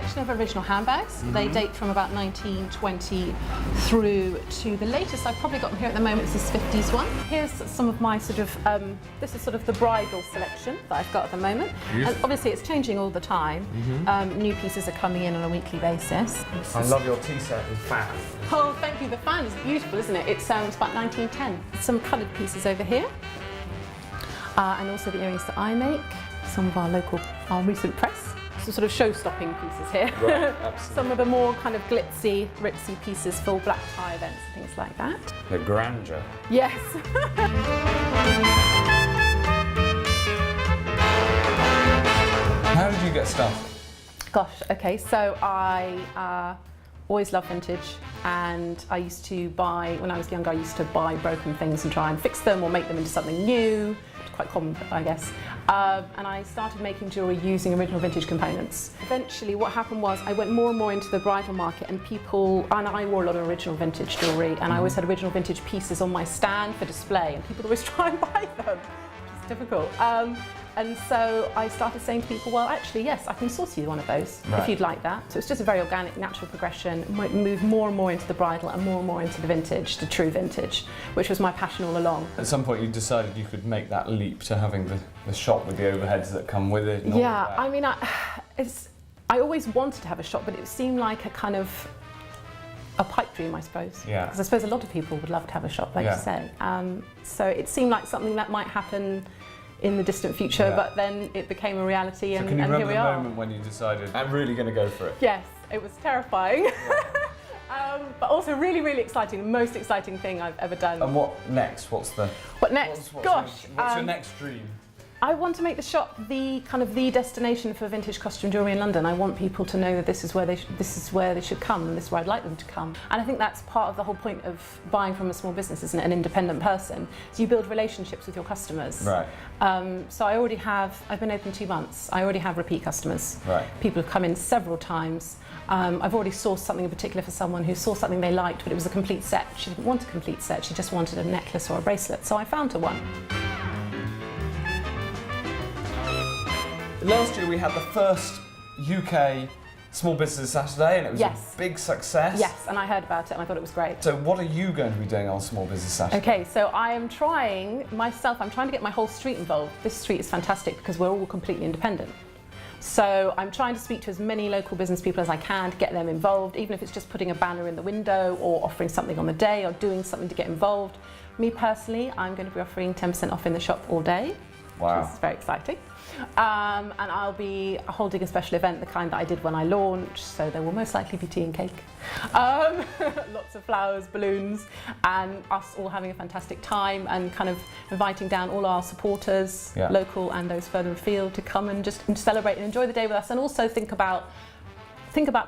collection of original handbags. They date from about 1920 through to the latest I've probably got them here at the moment is this 50s one. Here's some of my sort of, this is sort of the bridal selection that I've got at the moment. And obviously it's changing all the time. New pieces are coming in on a weekly basis. I love your tea set with fan. Oh, thank you. The fan is beautiful, isn't it? It's about 1910. Some coloured pieces over here. And also the earrings that I make. Some of our recent press. Some sort of show-stopping pieces here. Right, absolutely. Some of the more kind of glitzy, ritzy pieces for black tie events and things like that. The grandeur. Yes. How did you get started? Gosh, okay, so I always loved vintage, and I used to buy, when I was younger, I used to buy broken things and try and fix them or make them into something new. Quite common, I guess. And I started making jewellery using original vintage components. Eventually what happened was I went more and more into the bridal market, and I wore a lot of original vintage jewellery, and I always had original vintage pieces on my stand for display, and people would always try and buy them, which is difficult. And so I started saying to people, well, actually, yes, I can source you one of those if you'd like that. So it's just a very organic, natural progression. Moved more and more into the bridal and more into the vintage, the true vintage, which was my passion all along. At some point you decided you could make that leap to having the shop with the overheads that come with it. And Yeah, all of that. I mean, I always wanted to have a shop, but it seemed like a kind of a pipe dream, I suppose. Yeah. Because I suppose a lot of people would love to have a shop, like you say. So it seemed like something that might happen in the distant future, but then it became a reality, and Can you here remember we the are. moment when you decided, I'm really going to go for it? Yes, it was terrifying, but also really, really exciting. The most exciting thing I've ever done. And what next? What next? What's your next dream? I want to make the shop the destination for vintage costume jewellery in London. I want people to know that this is where they should come, and this is where I'd like them to come. And I think that's part of the whole point of buying from a small business, isn't it? An independent person. So you build relationships with your customers. Right. So I've been open 2 months. I already have repeat customers. Right. People have come in several times. I've already sourced something in particular for someone who saw something they liked, but it was a complete set. She didn't want a complete set, she just wanted a necklace or a bracelet. So I found her one. Last year we had the first UK Small Business Saturday, and it was a big success. Yes, and I heard about it and I thought it was great. So what are you going to be doing on Small Business Saturday? Okay, so I'm trying to get my whole street involved. This street is fantastic because we're all completely independent. So I'm trying to speak to as many local business people as I can to get them involved, even if it's just putting a banner in the window or offering something on the day or doing something to get involved. Me personally, I'm going to be offering 10% off in the shop all day. Wow. Which is very exciting. And I'll be holding a special event, the kind that I did when I launched, so there will most likely be tea and cake. Lots of flowers, balloons, and us all having a fantastic time, and kind of inviting down all our supporters, local and those further afield, to come and just celebrate and enjoy the day with us, and also think about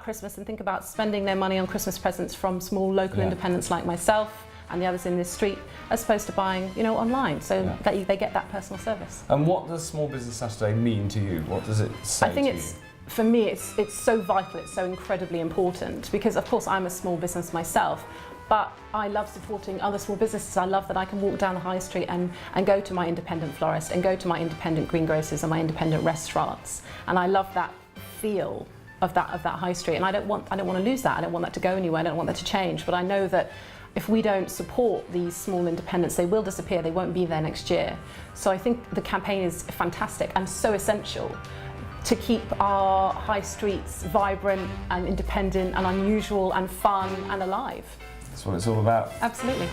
Christmas and think about spending their money on Christmas presents from small local independents like myself and the others in this street, as opposed to buying, online, so that they get that personal service. And what does Small Business Saturday mean to you? What does it say to you? For me, it's so vital, it's so incredibly important, because of course I'm a small business myself, but I love supporting other small businesses. I love that I can walk down the high street and go to my independent florist and go to my independent greengrocers and my independent restaurants, and I love that feel of that high street, and I don't want to lose that. I don't want that to go anywhere. I don't want that to change, but I know that if we don't support these small independents, they will disappear, they won't be there next year. So I think the campaign is fantastic and so essential to keep our high streets vibrant and independent and unusual and fun and alive. That's what it's all about. Absolutely.